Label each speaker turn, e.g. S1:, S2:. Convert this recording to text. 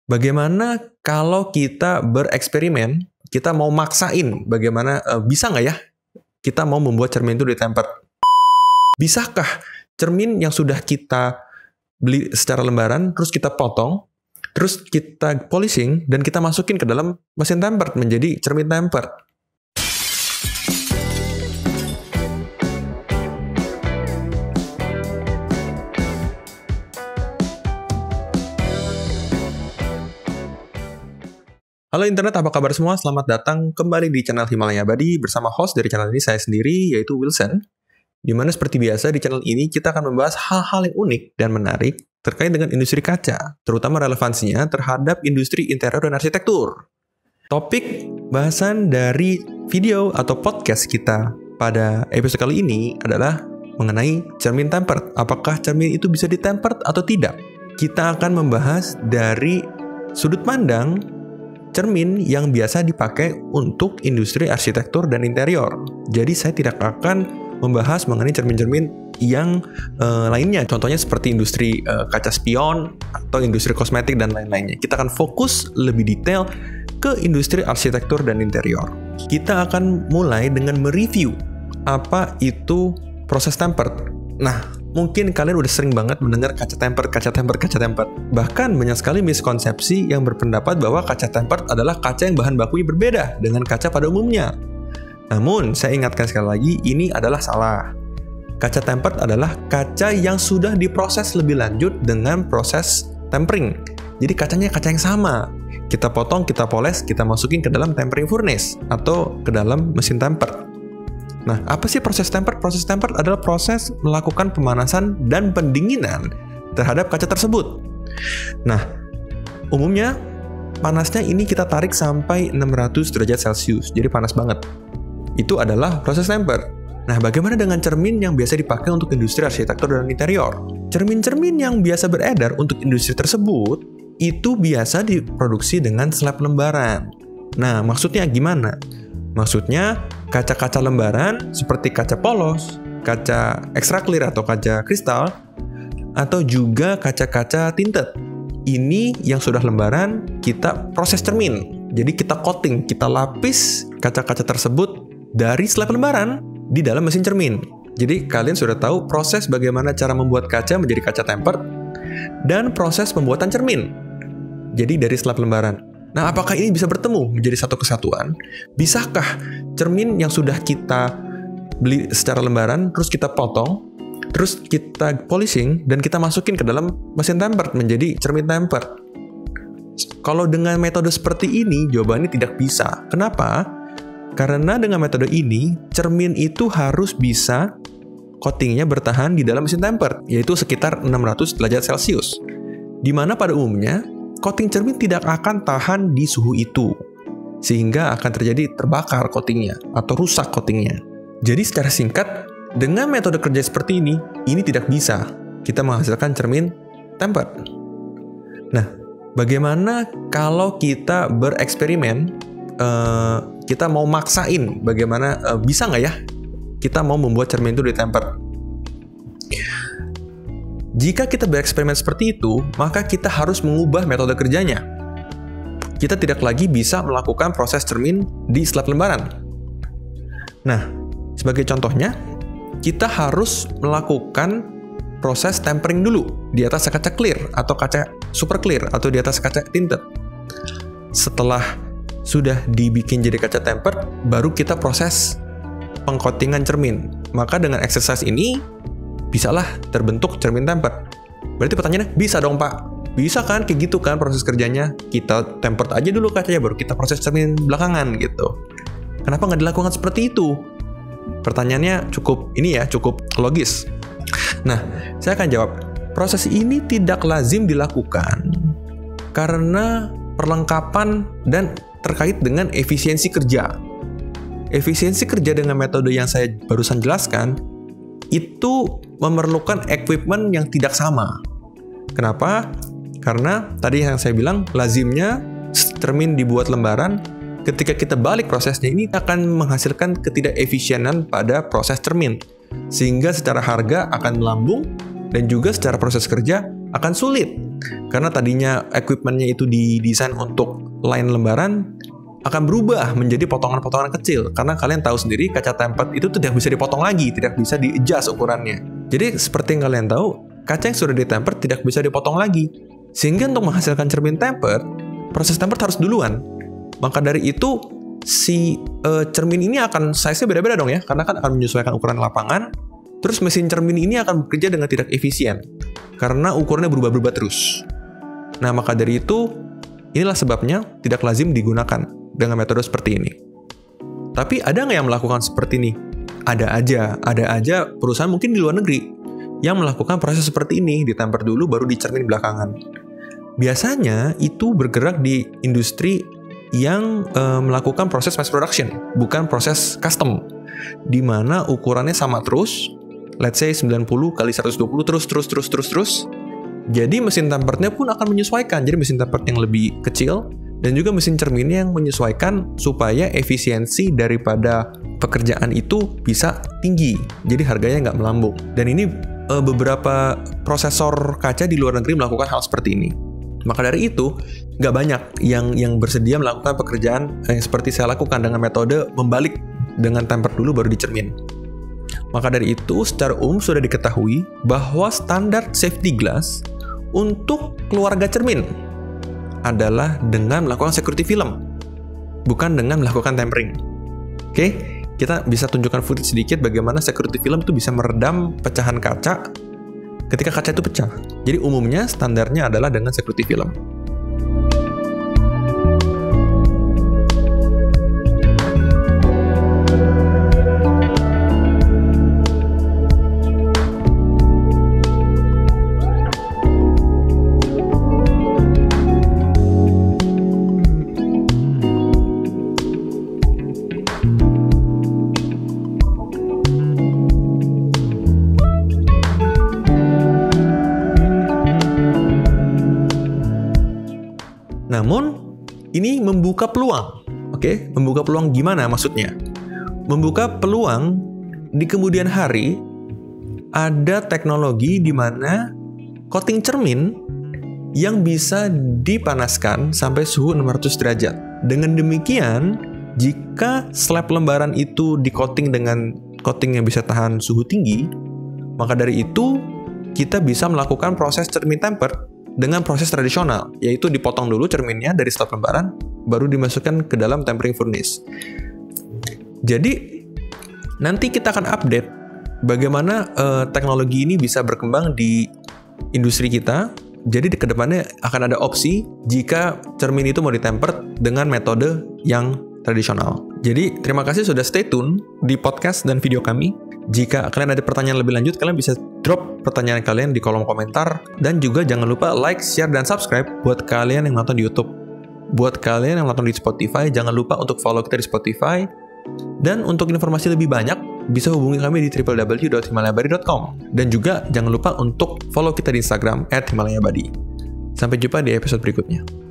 S1: Bagaimana kalau kita bereksperimen, kita mau maksain bagaimana, bisa nggak ya kita mau membuat cermin itu ditempered? Bisakah cermin yang sudah kita beli secara lembaran, terus kita potong, terus kita polishing, dan kita masukin ke dalam mesin tempered menjadi cermin tempered? Halo internet, apa kabar semua? Selamat datang kembali di channel Himalaya Abadi bersama host dari channel ini saya sendiri, yaitu Wilson. Dimana seperti biasa di channel ini kita akan membahas hal-hal yang unik dan menarik terkait dengan industri kaca, terutama relevansinya terhadap industri interior dan arsitektur. Topik bahasan dari video atau podcast kita pada episode kali ini adalah mengenai cermin tempered. Apakah cermin itu bisa ditempered atau tidak? Kita akan membahas dari sudut pandang cermin yang biasa dipakai untuk industri arsitektur dan interior. Jadi saya tidak akan membahas mengenai cermin-cermin yang lainnya. Contohnya seperti industri kaca spion atau industri kosmetik dan lain-lainnya. Kita akan fokus lebih detail ke industri arsitektur dan interior. Kita akan mulai dengan mereview apa itu proses tempered. Nah, mungkin kalian udah sering banget mendengar kaca tempered. Bahkan banyak sekali miskonsepsi yang berpendapat bahwa kaca tempered adalah kaca yang bahan bakunya berbeda dengan kaca pada umumnya. Namun, saya ingatkan sekali lagi, ini adalah salah. Kaca tempered adalah kaca yang sudah diproses lebih lanjut dengan proses tempering. Jadi kacanya kaca yang sama. Kita potong, kita poles, kita masukin ke dalam tempering furnace atau ke dalam mesin tempered. Nah, apa sih proses tempered? Proses tempered adalah proses melakukan pemanasan dan pendinginan terhadap kaca tersebut. Nah, umumnya panasnya ini kita tarik sampai 600 derajat Celcius, jadi panas banget. Itu adalah proses tempered. Nah, bagaimana dengan cermin yang biasa dipakai untuk industri arsitektur dan interior? Cermin-cermin yang biasa beredar untuk industri tersebut, itu biasa diproduksi dengan slab lembaran. Nah, maksudnya gimana? Maksudnya, kaca-kaca lembaran seperti kaca polos, kaca extra clear atau kaca kristal, atau juga kaca-kaca tinted. Ini yang sudah lembaran, kita proses cermin. Jadi kita coating, kita lapis kaca-kaca tersebut dari slab lembaran di dalam mesin cermin. Jadi kalian sudah tahu proses bagaimana cara membuat kaca menjadi kaca tempered dan proses pembuatan cermin. Jadi dari slab lembaran. Nah, apakah ini bisa bertemu menjadi satu kesatuan? Bisakah cermin yang sudah kita beli secara lembaran, terus kita potong, terus kita polishing, dan kita masukin ke dalam mesin tempered menjadi cermin tempered? Kalau dengan metode seperti ini, jawabannya tidak bisa. Kenapa? Karena dengan metode ini, cermin itu harus bisa coatingnya bertahan di dalam mesin tempered, yaitu sekitar 600 derajat Celcius. Di mana pada umumnya, coating cermin tidak akan tahan di suhu itu, sehingga akan terjadi terbakar coatingnya atau rusak coatingnya. Jadi secara singkat, dengan metode kerja seperti ini tidak bisa kita menghasilkan cermin tempered. Nah, bagaimana kalau kita bereksperimen, kita mau maksain bagaimana, bisa nggak ya kita mau membuat cermin itu ditempered? Jika kita bereksperimen seperti itu, maka kita harus mengubah metode kerjanya. Kita tidak lagi bisa melakukan proses cermin di slab lembaran. Nah, sebagai contohnya, kita harus melakukan proses tempering dulu di atas kaca clear atau kaca super clear atau di atas kaca tinted. Setelah sudah dibikin jadi kaca tempered, baru kita proses pengcoatingan cermin. Maka dengan exercise ini, bisalah terbentuk cermin tempered. Berarti pertanyaannya, bisa dong Pak? Bisa kan? Kayak gitu kan proses kerjanya? Kita tempered aja dulu kacanya, baru kita proses cermin belakangan gitu. Kenapa nggak dilakukan seperti itu? Pertanyaannya cukup logis. Nah, saya akan jawab. Proses ini tidak lazim dilakukan karena perlengkapan dan terkait dengan efisiensi kerja. Efisiensi kerja dengan metode yang saya barusan jelaskan itu memerlukan equipment yang tidak sama. Kenapa? Karena tadi yang saya bilang, lazimnya cermin dibuat lembaran, ketika kita balik prosesnya ini akan menghasilkan ketidakefisienan pada proses cermin. Sehingga secara harga akan melambung dan juga secara proses kerja akan sulit. Karena tadinya equipment-nya itu didesain untuk line lembaran, akan berubah menjadi potongan-potongan kecil. Karena kalian tahu sendiri kaca tempered itu tidak bisa dipotong lagi, tidak bisa di-adjust ukurannya. Jadi seperti yang kalian tahu, kaca yang sudah di-tempered tidak bisa dipotong lagi. Sehingga untuk menghasilkan cermin tempered, proses tempered harus duluan. Maka dari itu, si cermin ini akan size-nya beda-beda dong ya, karena kan akan menyesuaikan ukuran lapangan. Terus mesin cermin ini akan bekerja dengan tidak efisien, karena ukurannya berubah-ubah terus. Nah, maka dari itu, inilah sebabnya tidak lazim digunakan dengan metode seperti ini. Tapi ada nggak yang melakukan seperti ini? Ada aja perusahaan mungkin di luar negeri yang melakukan proses seperti ini, ditemper dulu baru dicermin belakangan. Biasanya itu bergerak di industri yang melakukan proses mass production, bukan proses custom, di mana ukurannya sama terus, let's say 90 kali 120 terus. Jadi mesin temperednya pun akan menyesuaikan, jadi mesin tempered yang lebih kecil, dan juga mesin cerminnya yang menyesuaikan supaya efisiensi daripada pekerjaan itu bisa tinggi, jadi harganya nggak melambung. Dan ini beberapa prosesor kaca di luar negeri melakukan hal seperti ini. Maka dari itu, nggak banyak yang bersedia melakukan pekerjaan yang seperti saya lakukan dengan metode membalik dengan tempered dulu baru dicermin. Maka dari itu, secara umum sudah diketahui bahwa standar safety glass untuk keluarga cermin adalah dengan melakukan security film, bukan dengan melakukan tempering. Oke, kita bisa tunjukkan footage sedikit bagaimana security film itu bisa meredam pecahan kaca ketika kaca itu pecah. Jadi umumnya standarnya adalah dengan security film. Namun, ini membuka peluang. Oke, membuka peluang gimana maksudnya? Membuka peluang di kemudian hari ada teknologi di mana coating cermin yang bisa dipanaskan sampai suhu 600 derajat. Dengan demikian, jika slab lembaran itu di-coating dengan coating yang bisa tahan suhu tinggi, maka dari itu kita bisa melakukan proses cermin tempered dengan proses tradisional, yaitu dipotong dulu cerminnya dari slab lembaran, baru dimasukkan ke dalam tempering furnace. Jadi, nanti kita akan update bagaimana teknologi ini bisa berkembang di industri kita. Jadi, ke depannya akan ada opsi jika cermin itu mau ditempered dengan metode yang tradisional. Jadi, terima kasih sudah stay tune di podcast dan video kami. Jika kalian ada pertanyaan lebih lanjut, kalian bisa drop pertanyaan kalian di kolom komentar. Dan juga jangan lupa like, share, dan subscribe buat kalian yang nonton di YouTube. Buat kalian yang nonton di Spotify, jangan lupa untuk follow kita di Spotify. Dan untuk informasi lebih banyak, bisa hubungi kami di www.himalayabadi.com. Dan juga jangan lupa untuk follow kita di Instagram @himalayabadi. Sampai jumpa di episode berikutnya.